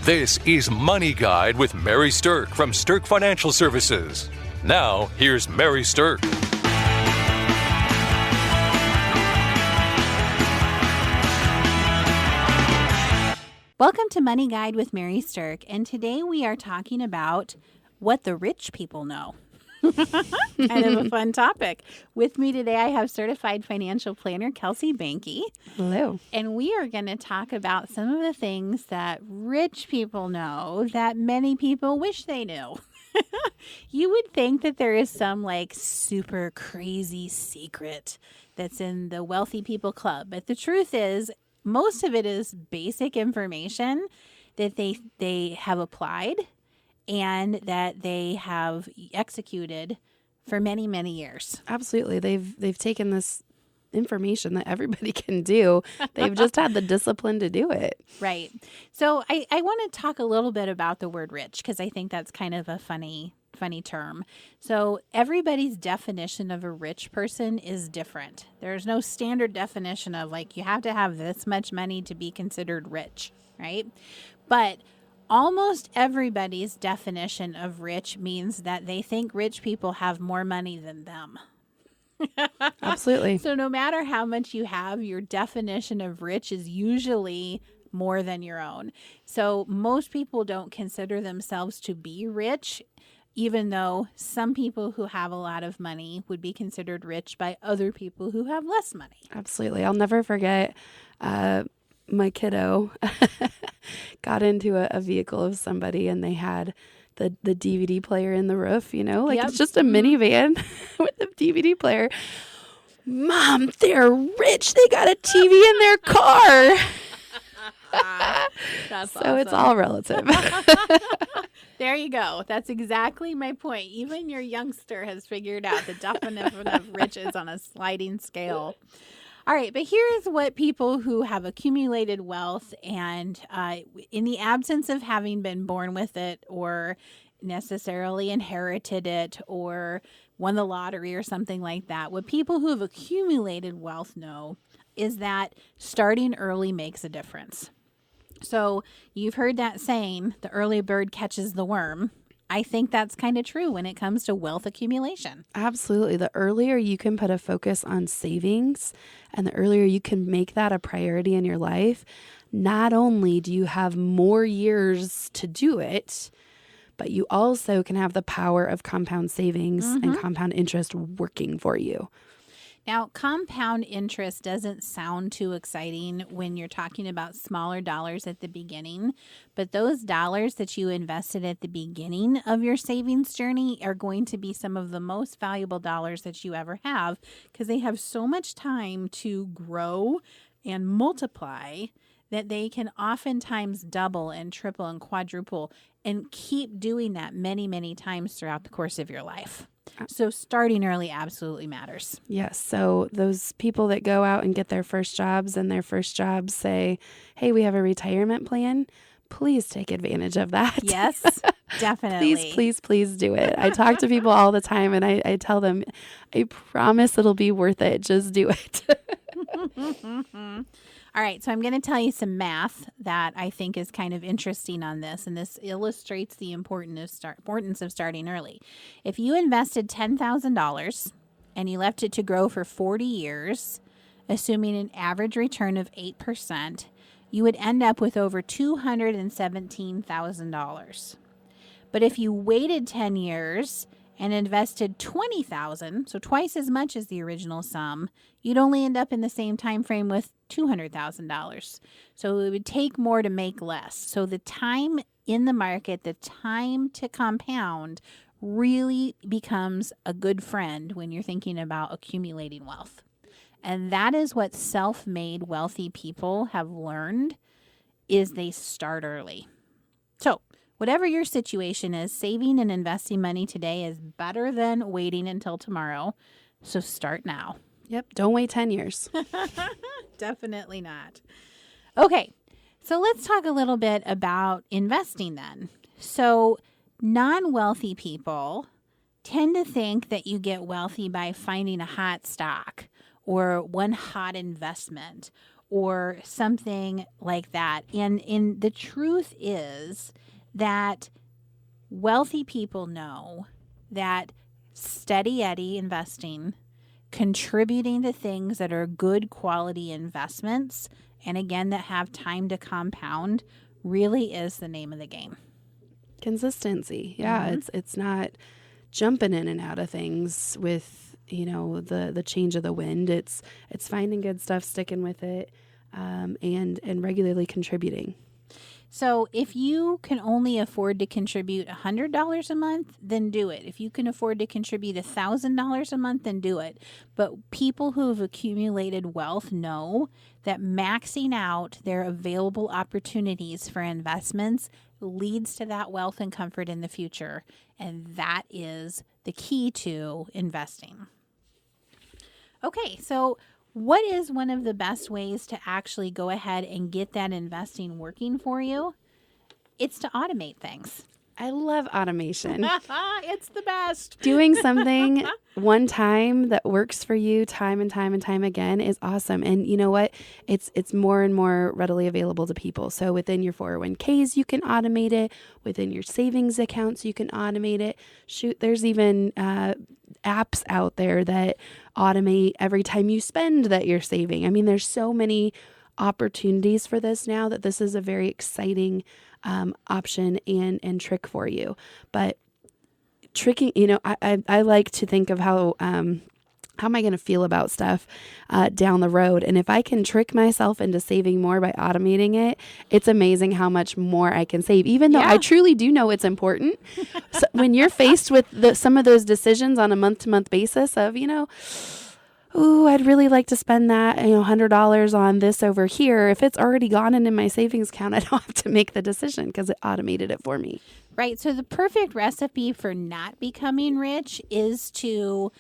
This is Money Guide with Mary Sterk from Sterk Financial Services. Now, here's Mary Sterk. Welcome to Money Guide with Mary Sterk, and today we are talking about what the rich people know. Kind of a fun topic. With me today, I have certified financial planner Kelsey Banky. Hello. And we are going to talk about some of the things that rich people know that many people wish they knew. You would think that there is some like super crazy secret that's in the wealthy people club, but the truth is most of it is basic information that they have applied and that they have executed for many, many years. Absolutely. They've taken this information that everybody can do. They've just had the discipline to do it. Right. So I want to talk a little bit about the word rich because I think that's kind of a funny term. So everybody's definition of a rich person is different. There's no standard definition of like you have to have this much money to be considered rich, right? But almost everybody's definition of rich means that they think rich people have more money than them. Absolutely. So no matter how much you have, your definition of rich is usually more than your own. So most people don't consider themselves to be rich, even though some people who have a lot of money would be considered rich by other people who have less money. Absolutely. I'll never forget my kiddo got into a vehicle of somebody and they had the DVD player in the roof, Yep. It's just a minivan with a DVD player. Mom, they're rich. They got a TV in their car. That's so awesome. It's all relative. There you go. That's exactly my point. Even your youngster has figured out the definition of riches on a sliding scale. All right, but here's what people who have accumulated wealth and in the absence of having been born with it or necessarily inherited it or won the lottery or something like that, what people who have accumulated wealth know is that starting early makes a difference. So you've heard that saying, the early bird catches the worm. I think that's kind of true when it comes to wealth accumulation. Absolutely. The earlier you can put a focus on savings and the earlier you can make that a priority in your life, not only do you have more years to do it, but you also can have the power of compound savings and compound interest working for you. Now, compound interest doesn't sound too exciting when you're talking about smaller dollars at the beginning, but those dollars that you invested at the beginning of your savings journey are going to be some of the most valuable dollars that you ever have because they have so much time to grow and multiply that they can oftentimes double and triple and quadruple and keep doing that many, many times throughout the course of your life. So starting early absolutely matters. Yes. So those people that go out and get their first jobs and their first jobs say, hey, we have a retirement plan. Please take advantage of that. Yes, definitely. Please do it. I talk to people all the time and I tell them, I promise it'll be worth it. Just do it. All right, so I'm going to tell you some math that I think is kind of interesting on this, and this illustrates the importance of starting early. If you invested $10,000 and you left it to grow for 40 years, assuming an average return of 8%, you would end up with over $217,000. But if you waited 10 years and invested $20,000, so twice as much as the original sum, you'd only end up in the same time frame with $200,000. So it would take more to make less. So the time in the market, the time to compound really becomes a good friend when you're thinking about accumulating wealth. And that is what self-made wealthy people have learned is they start early. So whatever your situation is, saving and investing money today is better than waiting until tomorrow. So start now. Yep. Don't wait 10 years. Definitely not. Okay. So let's talk a little bit about investing then. So non-wealthy people tend to think that you get wealthy by finding a hot stock or one hot investment or something like that. And the truth is that wealthy people know that steady Eddie investing, contributing to things that are good quality investments, and again, that have time to compound, really is the name of the game. Consistency. Yeah, it's not jumping in and out of things with, the change of the wind. It's finding good stuff, sticking with it, and regularly contributing. So if you can only afford to contribute $100 a month, then do it. If you can afford to contribute $1,000 a month, then do it. But people who have accumulated wealth know that maxing out their available opportunities for investments leads to that wealth and comfort in the future. And that is the key to investing. Okay, so what is one of the best ways to actually go ahead and get that investing working for you? It's to automate things. I love automation. It's the best. Doing something one time that works for you time and time and time again is awesome. And you know what? It's more and more readily available to people. So within your 401ks, you can automate it. Within your savings accounts, you can automate it. Shoot, there's even apps out there that automate every time you spend that you're saving. I mean, there's so many opportunities for this now that this is a very exciting option and trick for you. But tricking, I like to think of how am I going to feel about stuff down the road? And if I can trick myself into saving more by automating it, it's amazing how much more I can save, even though I truly do know it's important. So when you're faced with some of those decisions on a month-to-month basis of, I'd really like to spend that, $100 on this over here. If it's already gone into my savings account, I don't have to make the decision because it automated it for me. Right. So the perfect recipe for not becoming rich is to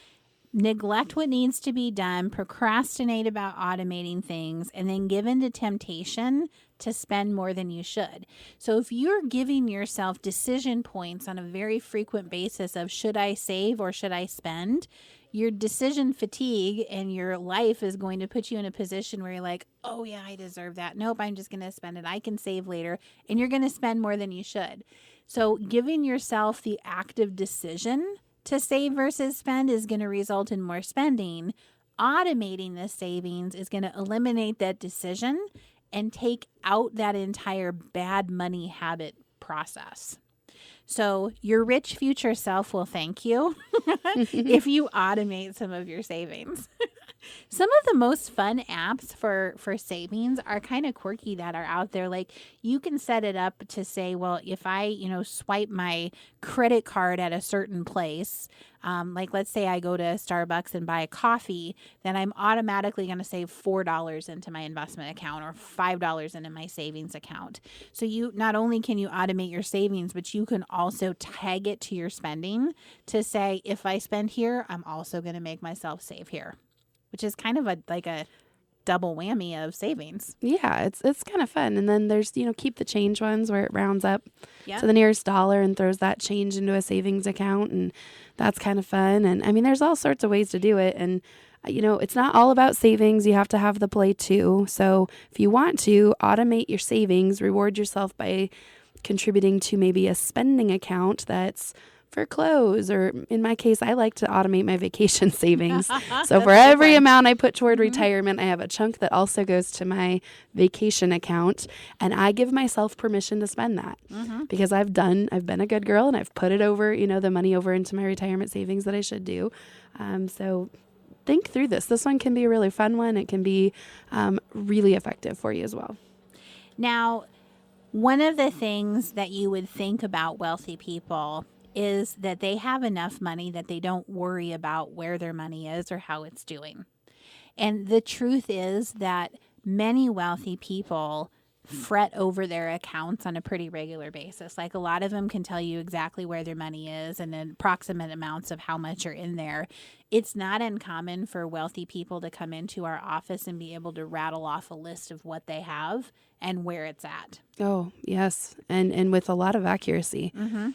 neglect what needs to be done, procrastinate about automating things, and then give in to temptation to spend more than you should. So if you're giving yourself decision points on a very frequent basis of should I save or should I spend, your decision fatigue and your life is going to put you in a position where you're like, oh yeah, I deserve that. Nope, I'm just going to spend it. I can save later. And you're going to spend more than you should. So giving yourself the active decision to save versus spend is going to result in more spending. Automating the savings is going to eliminate that decision and take out that entire bad money habit process. So your rich future self will thank you if you automate some of your savings. Some of the most fun apps for savings are kind of quirky that are out there. Like you can set it up to say, well, if I, swipe my credit card at a certain place, like let's say I go to Starbucks and buy a coffee, then I'm automatically going to save $4 into my investment account or $5 into my savings account. So you not only can you automate your savings, but you can also tag it to your spending to say, if I spend here, I'm also going to make myself save here, which is kind of like a double whammy of savings. Yeah, it's kind of fun. And then there's, keep the change ones where it rounds up to the nearest dollar and throws that change into a savings account. And that's kind of fun. And I mean, there's all sorts of ways to do it. And, it's not all about savings. You have to have the play too. So if you want to automate your savings, reward yourself by contributing to maybe a spending account that's for clothes, or in my case, I like to automate my vacation savings. So for every amount I put toward retirement, I have a chunk that also goes to my vacation account, and I give myself permission to spend that because I've been a good girl and I've put it over, the money over into my retirement savings that I should do. So think through this. This one can be a really fun one. It can be really effective for you as well. Now, one of the things that you would think about wealthy people is that they have enough money that they don't worry about where their money is or how it's doing. And the truth is that many wealthy people fret over their accounts on a pretty regular basis. Like a lot of them can tell you exactly where their money is and then approximate amounts of how much are in there. It's not uncommon for wealthy people to come into our office and be able to rattle off a list of what they have and where it's at. Oh, yes. And with a lot of accuracy. Mm-hmm.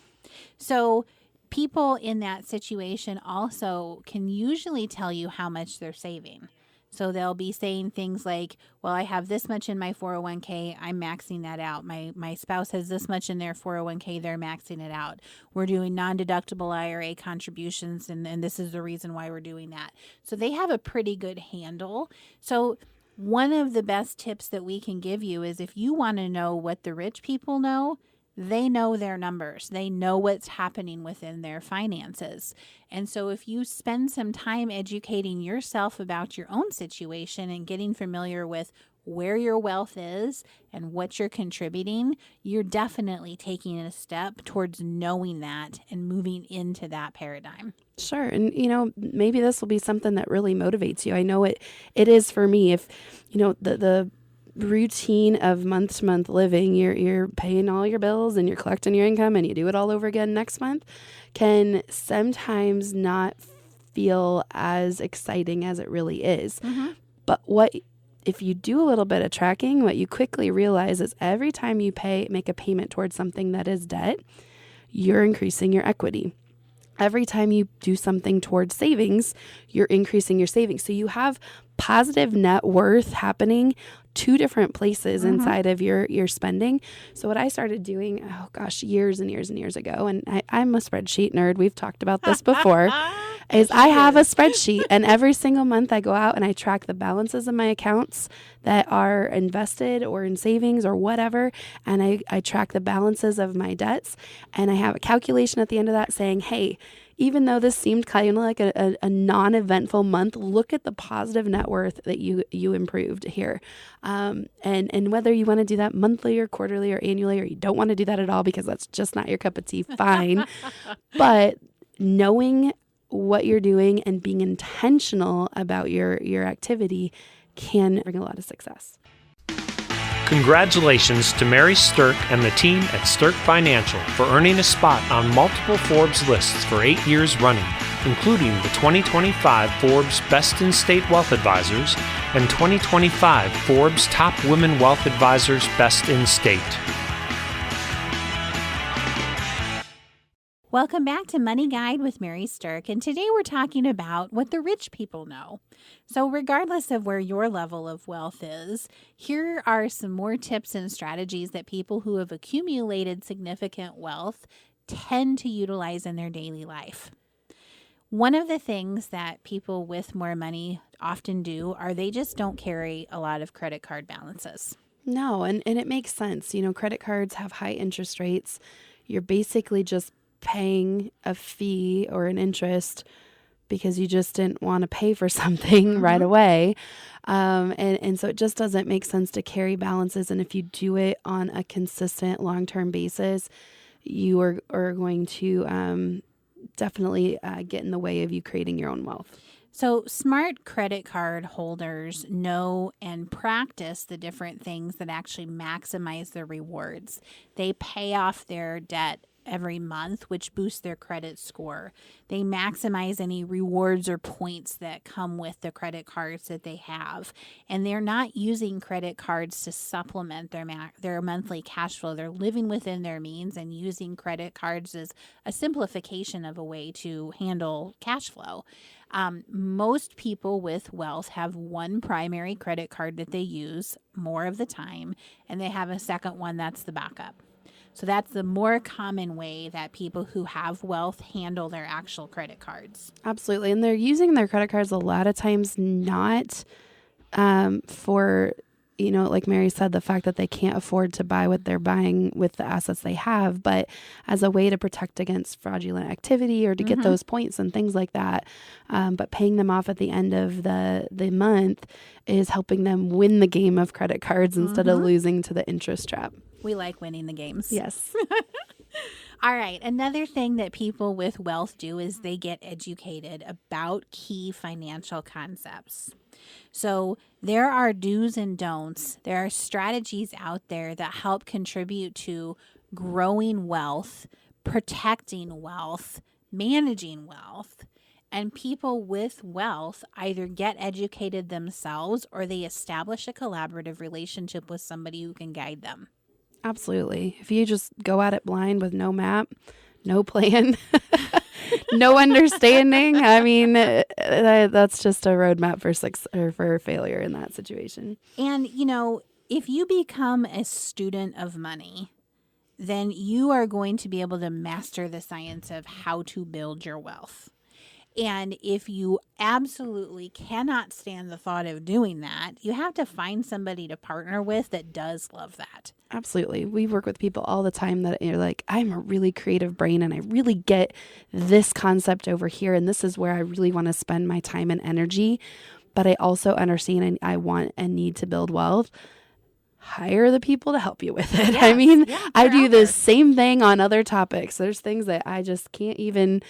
So people in that situation also can usually tell you how much they're saving. So they'll be saying things like, well, I have this much in my 401k, I'm maxing that out. My spouse has this much in their 401k, they're maxing it out. We're doing non-deductible IRA contributions, and this is the reason why we're doing that. So they have a pretty good handle. So one of the best tips that we can give you is if you want to know what the rich people know, they know their numbers. They know what's happening within their finances. And so if you spend some time educating yourself about your own situation and getting familiar with where your wealth is and what you're contributing, you're definitely taking a step towards knowing that and moving into that paradigm. Sure. And, maybe this will be something that really motivates you. I know it is for me. If, the routine of month to month living, you're paying all your bills and you're collecting your income and you do it all over again next month, can sometimes not feel as exciting as it really is. Mm-hmm. But if you do a little bit of tracking, what you quickly realize is every time you make a payment towards something that is debt, you're increasing your equity. Every time you do something towards savings, you're increasing your savings. So you have positive net worth happening two different places inside of your spending. So what I started doing, years and years and years ago, and I'm a spreadsheet nerd. We've talked about this before. Is I have a spreadsheet, and every single month I go out and I track the balances of my accounts that are invested or in savings or whatever, and I track the balances of my debts, and I have a calculation at the end of that saying, hey, even though this seemed kind of like a non-eventful month, look at the positive net worth that you improved here. And whether you want to do that monthly or quarterly or annually, or you don't want to do that at all because that's just not your cup of tea, fine. But knowing what you're doing and being intentional about your activity can bring a lot of success. Congratulations to Mary Sterk and the team at Sterk Financial for earning a spot on multiple Forbes lists for 8 years running, including the 2025 Forbes Best in State Wealth Advisors and 2025 Forbes Top Women Wealth Advisors Best in State. Welcome back to Money Guide with Mary Sterk, and today we're talking about what the rich people know. So regardless of where your level of wealth is, here are some more tips and strategies that people who have accumulated significant wealth tend to utilize in their daily life. One of the things that people with more money often do are they just don't carry a lot of credit card balances. No, and it makes sense. Credit cards have high interest rates. You're basically just paying a fee or an interest because you just didn't want to pay for something right away. And so it just doesn't make sense to carry balances. And if you do it on a consistent long-term basis, you are going to definitely get in the way of you creating your own wealth. So smart credit card holders know and practice the different things that actually maximize their rewards. They pay off their debt every month, which boosts their credit score. They maximize any rewards or points that come with the credit cards that they have. And they're not using credit cards to supplement their monthly cash flow. They're living within their means and using credit cards as a simplification of a way to handle cash flow. Most people with wealth have one primary credit card that they use more of the time, and they have a second one that's the backup. So that's the more common way that people who have wealth handle their actual credit cards. Absolutely. And they're using their credit cards a lot of times not for, like Mary said, the fact that they can't afford to buy what they're buying with the assets they have, but as a way to protect against fraudulent activity or to get those points and things like that. But paying them off at the end of the month is helping them win the game of credit cards instead of losing to the interest trap. We like winning the games. Yes. All right. Another thing that people with wealth do is they get educated about key financial concepts. So there are do's and don'ts. There are strategies out there that help contribute to growing wealth, protecting wealth, managing wealth. And people with wealth either get educated themselves or they establish a collaborative relationship with somebody who can guide them. Absolutely. If you just go at it blind with no map, no plan, no understanding. I mean, that's just a roadmap for failure in that situation. And, if you become a student of money, then you are going to be able to master the science of how to build your wealth. And if you absolutely cannot stand the thought of doing that, you have to find somebody to partner with that does love that. Absolutely. We work with people all the time that you're like, I'm a really creative brain and I really get this concept over here. And this is where I really want to spend my time and energy. But I also understand and I want and need to build wealth. Hire the people to help you with it. Yes, I mean, I do the there. same thing on other topics. There's things that I just can't even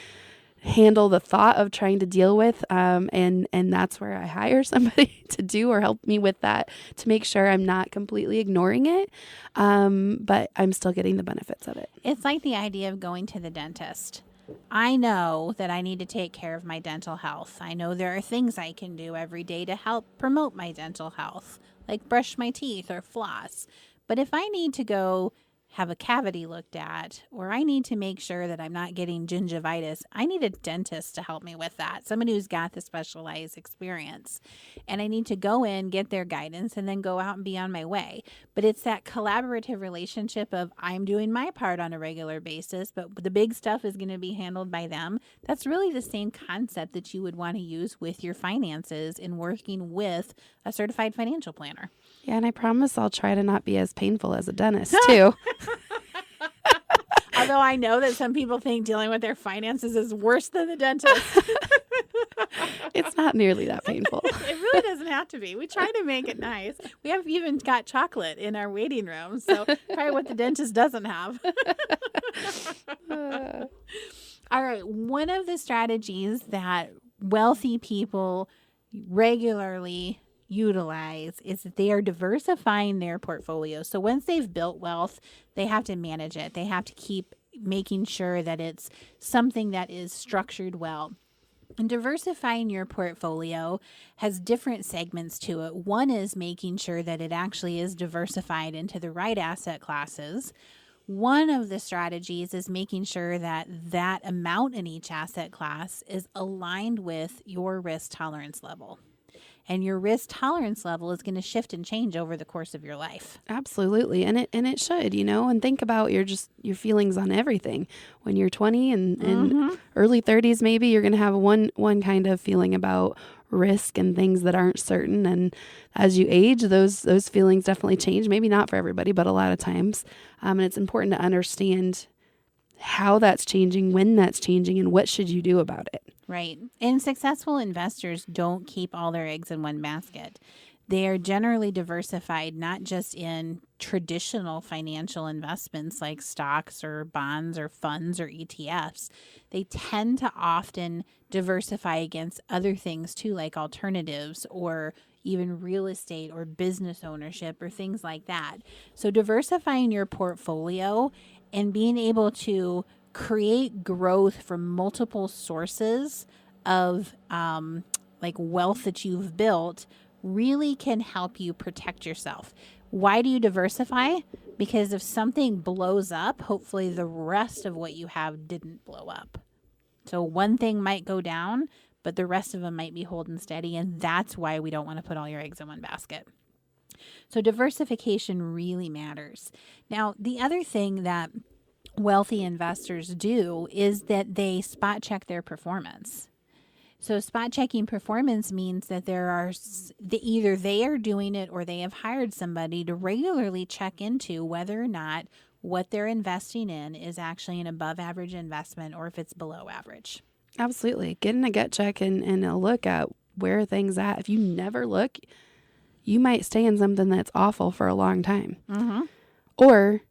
handle the thought of trying to deal with. And that's where I hire somebody to do or help me with that to make sure I'm not completely ignoring it. But I'm still getting the benefits of it. It's like the idea of going to the dentist. I know that I need to take care of my dental health. I know there are things I can do every day to help promote my dental health, like brush my teeth or floss. But if I need to go have a cavity looked at, or I need to make sure that I'm not getting gingivitis, I need a dentist to help me with that. Somebody who's got the specialized experience. And I need to go in, get their guidance, and then go out and be on my way. But it's that collaborative relationship of I'm doing my part on a regular basis, but the big stuff is going to be handled by them. That's really the same concept that you would want to use with your finances in working with a certified financial planner. Yeah, and I promise I'll try to not be as painful as a dentist, too. Although I know that some people think dealing with their finances is worse than the dentist. It's not nearly that painful. It really doesn't have to be. We try to make it nice. We have even got chocolate in our waiting room, so probably what the dentist doesn't have. All right. One of the strategies that wealthy people regularly utilize is that they are diversifying their portfolio. So once they've built wealth, they have to manage it. They have to keep making sure that it's something that is structured well. And diversifying your portfolio has different segments to it. One is making sure that it actually is diversified into the right asset classes. One of the strategies is making sure that that amount in each asset class is aligned with your risk tolerance level. And your risk tolerance level is going to shift and change over the course of your life. Absolutely. And it should, and think about your feelings on everything. When you're 20 and early 30s, maybe you're going to have one kind of feeling about risk and things that aren't certain. And as you age, those feelings definitely change. Maybe not for everybody, but a lot of times. And it's important to understand how that's changing, when that's changing, and what should you do about it. Right. And successful investors don't keep all their eggs in one basket. They are generally diversified, not just in traditional financial investments like stocks or bonds or funds or ETFs. They tend to often diversify against other things too, like alternatives or even real estate or business ownership or things like that. So diversifying your portfolio and being able to create growth from multiple sources of like wealth that you've built really can help you protect yourself. Why do you diversify? Because if something blows up, hopefully the rest of what you have didn't blow up. So one thing might go down, but the rest of them might be holding steady. And that's why we don't want to put all your eggs in one basket. So diversification really matters. Now, the other thing that wealthy investors do is that they spot check their performance. So spot checking performance means that either they are doing it or they have hired somebody to regularly check into whether or not what they're investing in is actually an above average investment or if it's below average. Absolutely. Getting a gut check and a look at where things at. If you never look, you might stay in something that's awful for a long time. Mm-hmm. Or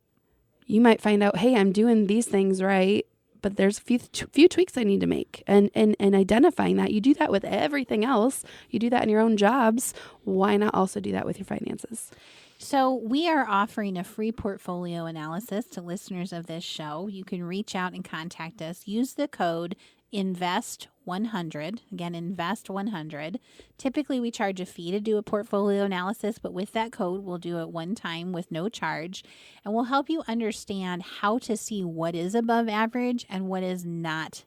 you might find out, hey, I'm doing these things right, but there's a few tweaks I need to make. And identifying that, you do that with everything else. You do that in your own jobs. Why not also do that with your finances? So we are offering a free portfolio analysis to listeners of this show. You can reach out and contact us. Use the code INVEST100. Again, INVEST100. Typically, we charge a fee to do a portfolio analysis, but with that code, we'll do it one time with no charge. And we'll help you understand how to see what is above average and what is not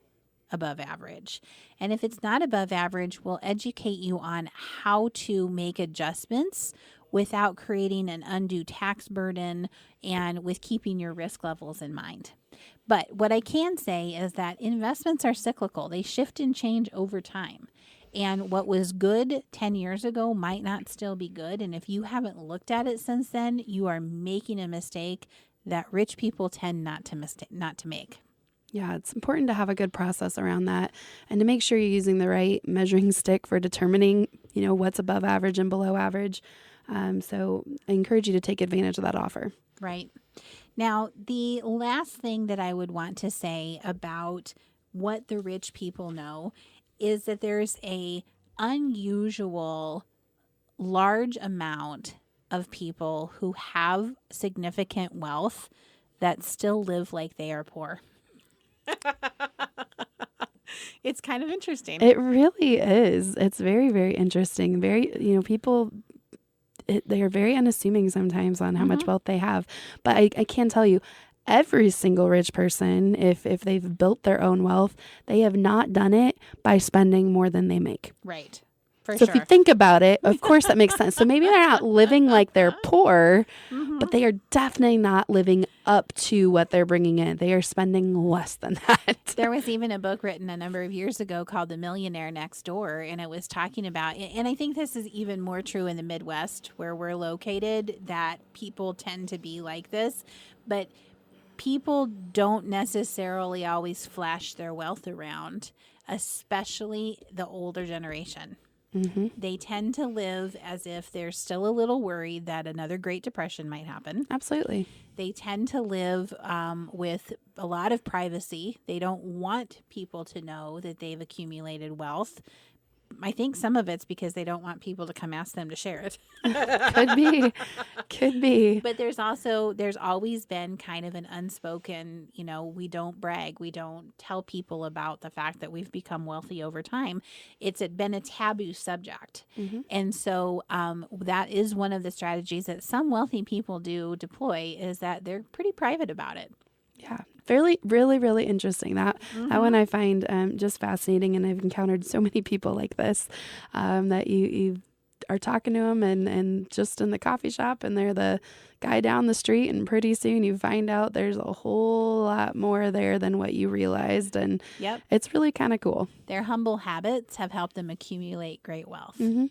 above average. And if it's not above average, we'll educate you on how to make adjustments without creating an undue tax burden and with keeping your risk levels in mind. But what I can say is that investments are cyclical. They shift and change over time. And what was good 10 years ago might not still be good. And if you haven't looked at it since then, you are making a mistake that rich people tend not to make. Yeah, it's important to have a good process around that and to make sure you're using the right measuring stick for determining, what's above average and below average. So I encourage you to take advantage of that offer. Right. Now, the last thing that I would want to say about what the rich people know is that there's a unusual large amount of people who have significant wealth that still live like they are poor. It's kind of interesting. It really is. It's very, very interesting. Very, people, they are very unassuming sometimes on how much wealth they have. But I can tell you, every single rich person, if they've built their own wealth, they have not done it by spending more than they make. Right. So if you think about it, of course that makes sense. So maybe they're not living like they're poor, but they are definitely not living up to what they're bringing in. They are spending less than that. There was even a book written a number of years ago called The Millionaire Next Door, and it was talking about, and I think this is even more true in the Midwest where we're located, that people tend to be like this, but people don't necessarily always flash their wealth around, especially the older generation. Mm-hmm. They tend to live as if they're still a little worried that another Great Depression might happen. Absolutely. They tend to live with a lot of privacy. They don't want people to know that they've accumulated wealth. I think some of it's because they don't want people to come ask them to share it. Could be. But there's always been kind of an unspoken, we don't brag. We don't tell people about the fact that we've become wealthy over time. It's been a taboo subject. Mm-hmm. And so that is one of the strategies that some wealthy people do deploy, is that they're pretty private about it. Yeah. Really, really, really interesting. That one I find just fascinating, and I've encountered so many people like this that you are talking to them and just in the coffee shop, and they're the guy down the street, and pretty soon you find out there's a whole lot more there than what you realized, and It's really kind of cool. Their humble habits have helped them accumulate great wealth. Mm-hmm.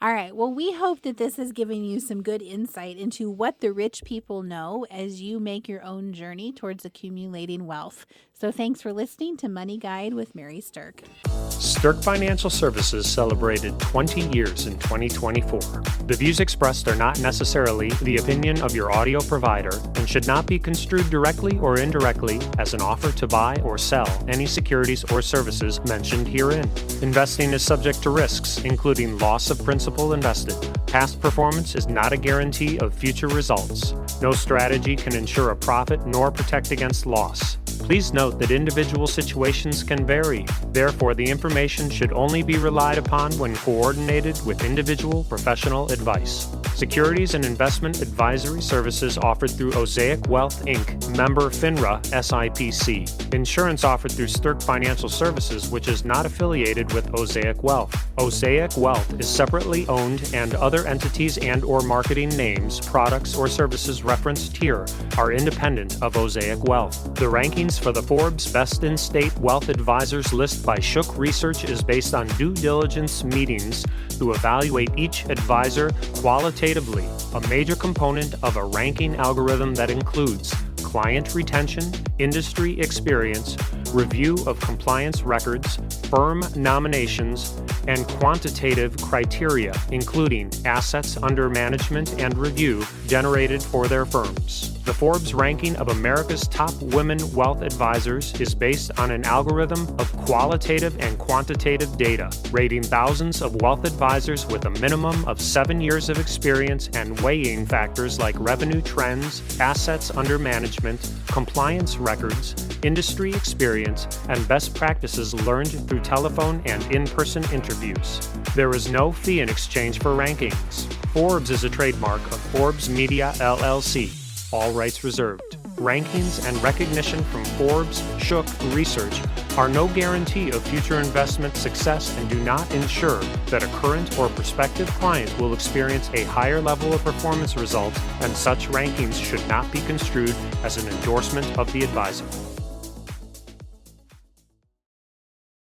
All right. Well, we hope that this has given you some good insight into what the rich people know as you make your own journey towards accumulating wealth. So thanks for listening to Money Guide with Mary Sterk. Sterk Financial Services celebrated 20 years in 2024. The views expressed are not necessarily the opinion of your audio provider and should not be construed directly or indirectly as an offer to buy or sell any securities or services mentioned herein. Investing is subject to risks, including loss of principal invested. Past performance is not a guarantee of future results. No strategy can ensure a profit nor protect against loss. Please note that individual situations can vary. Therefore, the information should only be relied upon when coordinated with individual professional advice. Securities and investment advisory services offered through Osaic Wealth, Inc., member FINRA, SIPC. Insurance offered through Sterk Financial Services, which is not affiliated with Osaic Wealth. Osaic Wealth is separately owned, and other entities and/or marketing names, products, or services referenced here are independent of Osaic Wealth. The rankings for the Forbes Best in State Wealth Advisors list by Shook Research is based on due diligence meetings to evaluate each advisor qualitatively, a major component of a ranking algorithm that includes client retention, industry experience, review of compliance records, firm nominations, and quantitative criteria, including assets under management and review generated for their firms. The Forbes ranking of America's top women wealth advisors is based on an algorithm of qualitative and quantitative data, rating thousands of wealth advisors with a minimum of 7 years of experience and weighing factors like revenue trends, assets under management, compliance records, industry experience, and best practices learned through telephone and in-person interviews. There is no fee in exchange for rankings. Forbes is a trademark of Forbes Media LLC. All rights reserved. rankings, and recognition from Forbes, Shook Research are no guarantee of future investment success and do not ensure that a current or prospective client will experience a higher level of performance results, and such rankings should not be construed as an endorsement of the advisor.